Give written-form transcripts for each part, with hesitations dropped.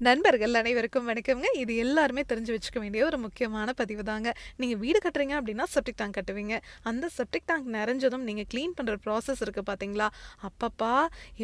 நண்பர்கள் அனைவருக்கும் வணக்கம்ங்க. இது எல்லாருமே தெரிஞ்சு வச்சுக்க வேண்டிய ஒரு முக்கியமான பதிவு தாங்க. நீங்க வீடு கட்டுறீங்க அப்படின்னா செப்டிக் டேங்க் கட்டுவீங்க. அந்த செப்டிக் டேங்க் நெறஞ்சதும் நீங்க கிளீன் பண்ற ப்ராசஸ் இருக்கு பார்த்தீங்களா? அப்பப்பா!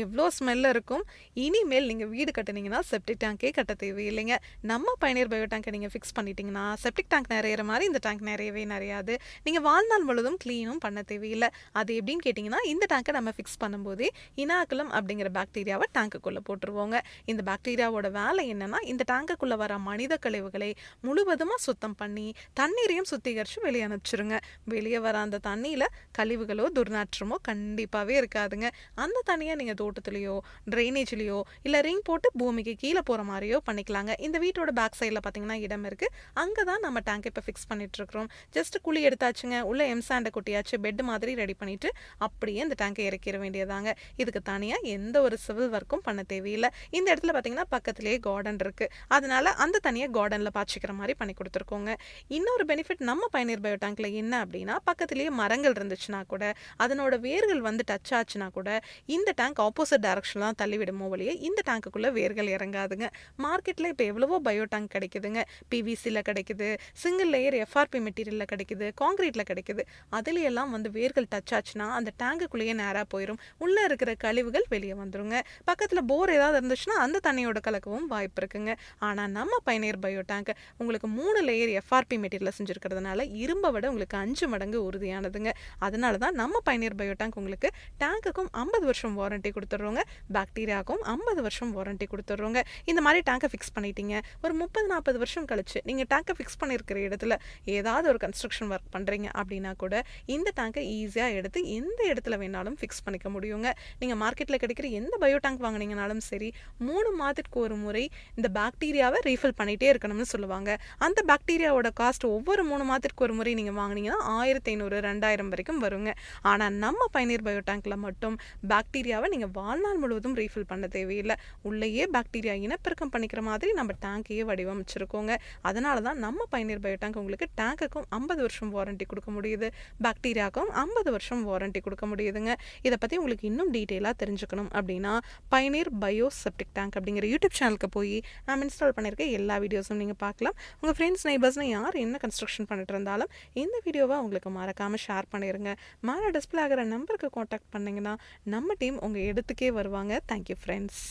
எவ்ளோ ஸ்மெல் இருக்கும். இனிமேல் நீங்க வீடு கட்டுனீங்கன்னா செப்டிக் டேங்கே கட்ட தேவையில்லைங்க. நம்ம பயனியர் பயோ டேங்க நீங்க ஃபிக்ஸ் பண்ணிட்டீங்கன்னா, செப்டிக் டேங்க் நெறையிற மாரி இந்த டேங்க் நெறையவே நெறையாது. நீங்க வாழ்நாள் முழுவதும் கிளீனும் பண்ண தேவையில்ல. அது எப்படின்னு கேட்டீங்கன்னா, இந்த டேங்க நம்ம ஃபிக்ஸ் பண்ணும்போதே இனாகுலம் அப்படிங்கிற பாக்டீரியாவ டேங்குக்குள்ள போட்டுருவோங்க. இந்த பாக்டீரியாவோட வேலை என்னன்னா, இந்த டேங்குக்குள்ள வர மனித கழிவுகளை முழுவதுமா சுத்தம் பண்ணி தண்ணீரையும் சுத்திகரிச்சு வெளியே அனுப்பிச்சிருங்க. வெளியே வர அந்த தண்ணியில கழிவுகளோ துர்நாற்றமோ கண்டிப்பாவே இருக்காதுங்க. அந்த தண்ணியை நீங்க தோட்டத்திலேயோ ட்ரைனேஜ்லயோ இல்ல ரிங் போட்டு பூமிக்கு கீழே போற மாதிரியோ பண்ணிக்கலாங்க. இந்த வீட்டோட பேக் சைடில் பார்த்தீங்கன்னா இடம் இருக்கு. அங்கதான் நம்ம டேங்க் இப்போ ஃபிக்ஸ் பண்ணிட்டு இருக்கிறோம். ஜஸ்ட் குழி எடுத்தாச்சுங்க, உள்ள எம்சாண்டை கொட்டியாச்சு, பெட் மாதிரி ரெடி பண்ணிட்டு அப்படியே இந்த டேங்கை இறக்கிற வேண்டியதாங்க. இதுக்கு தனியா எந்த ஒரு சிவில் ஒர்க்கும் பண்ண தேவையில்லை. இந்த இடத்துல பார்த்தீங்கன்னா பக்கத்திலேயே கார்டன் இருக்கு. அதனால அந்த தண்ணியை கார்டன்ல பாய்ச்சிக்கிற மாதிரி பண்ணி கொடுத்துருக்கோங்க. இன்னொரு பெனிஃபிட் நம்ம பயனியர் பயோ டேங்க்ல என்ன அப்படின்னா, பக்கத்திலேயே மரங்கள் இருந்துச்சுன்னா கூட அதனோட வேர்கள் வந்து டச் ஆச்சுன்னா கூட இந்த டேங்க் ஆப்போசிட் டைரக்ஷன்ல தான் தள்ளி விடுமோ வழியே இந்த டேங்குக்குள்ள வேர்கள் இறங்காதுங்க. மார்க்கெட்ல இப்போ எவ்வளவோ பயோ டேங்க் கிடைக்குதுங்க. பிவிசியில் கிடைக்குது, சிங்கிள் லேயர் எஃப்ஆர்பி மெட்டீரியலில் கிடைக்குது, காங்கிரீட்ல கிடைக்குது. அதுல எல்லாம் வந்து வேர்கள் டச் ஆச்சுன்னா அந்த டேங்குக்குள்ளேயே நேராக போயிடும். உள்ள இருக்கிற கழிவுகள் வெளியே வந்துருங்க. பக்கத்துல போர் ஏதாவது இருந்துச்சுன்னா அந்த தண்ணியோட கலக்கவும் வாய்ப்பு இருக்குங்க. ஆனால் நம்ம பயனியர் பயோ டேங்க் உங்களுக்கு 3 லேயர் எஃப்ஆர்பி மெட்டீரியல் செஞ்சுருக்கிறதுனால இரும்பை விட உங்களுக்கு 5 மடங்கு உறுதியானதுங்க. அதனால தான் நம்ம பயனியர் பயோ டேங்க் உங்களுக்கு டேங்குக்கும் 50 வருஷம் வாரண்டி கொடுத்துட்றோங்க, பாக்டீரியாவுக்கும் 50 வருஷம் வாரண்டி கொடுத்துட்றோங்க. இந்த மாதிரி டேங்கை ஃபிக்ஸ் பண்ணிட்டீங்க, ஒரு 30-40 வருஷம் கழிச்சு நீங்கள் டேங்கை ஃபிக்ஸ் பண்ணியிருக்கிற இடத்துல ஏதாவது ஒரு கன்ஸ்ட்ரக்ஷன் ஒர்க் பண்ணுறீங்க அப்படின்னா கூட இந்த டேங்கை ஈஸியாக எடுத்து எந்த இடத்துல வேணாலும் ஃபிக்ஸ் பண்ணிக்க முடியுங்க. நீங்கள் மார்க்கெட்டில் கிடைக்கிற எந்த பயோ டேங்க் வாங்கினீங்கனாலும் சரி, 3 மாதத்துக்கு ஒரு முறை இந்த பாக்டீரியாவை ரீஃபில் பண்ணிகிட்டே இருக்கணும்னு சொல்லுவாங்க. அந்த பாக்டீரியாவோட காஸ்ட் ஒவ்வொரு 3 மாதத்துக்கு ஒரு முறை நீங்கள் வாங்கினீங்கன்னா 1500-2000 வரைக்கும் வருங்க. ஆனால் நம்ம பயனியர் பயோ டேங்க்கில் மட்டும் பாக்டீரியாவை நீங்கள் வாழ்நாள் முழுவதும் ரீஃபில் பண்ண தேவையில்லை. உள்ளேயே பாக்டீரியா இனப்பெருக்கம் பண்ணிக்கிற மாதிரி நம்ம டேங்கையே வடிவமைச்சிருக்கோங்க. அதனால தான் நம்ம பயனியர் பயோ டேங்க் உங்களுக்கு டேங்குக்கும் 50 வருஷம் வாரண்டி கொடுக்க முடியுது, பாக்டீரியாவுக்கும் 50 வருஷம் வாரண்டி கொடுக்க முடியுதுங்க. இதை பற்றி உங்களுக்கு இன்னும் டீட்டெயிலாக தெரிஞ்சுக்கணும் அப்படின்னா பயனியர் பயோ செப்டிக் டேங்க் அப்படிங்கிற யூடியூப் சேனலுக்கு போய் நான் இன்ஸ்டால் பண்ணியிருக்க எல்லா வீடியோஸும் நீங்கள் பார்க்கலாம். உங்கள் ஃப்ரெண்ட்ஸ் நெய்பர்ஸ்னு யார் என்ன கன்ஸ்ட்ரக்ஷன் பண்ணிட்டு இருந்தாலும் இந்த வீடியோவை உங்களுக்கு மறக்காமல் ஷேர் பண்ணிடுங்க. மேலே டிஸ்பிளே ஆகிற நம்பருக்கு காண்டாக்ட் பண்ணிங்கன்னா நம்ம டீம் உங்கள் இடத்துக்கே வருவாங்க. Thank you friends.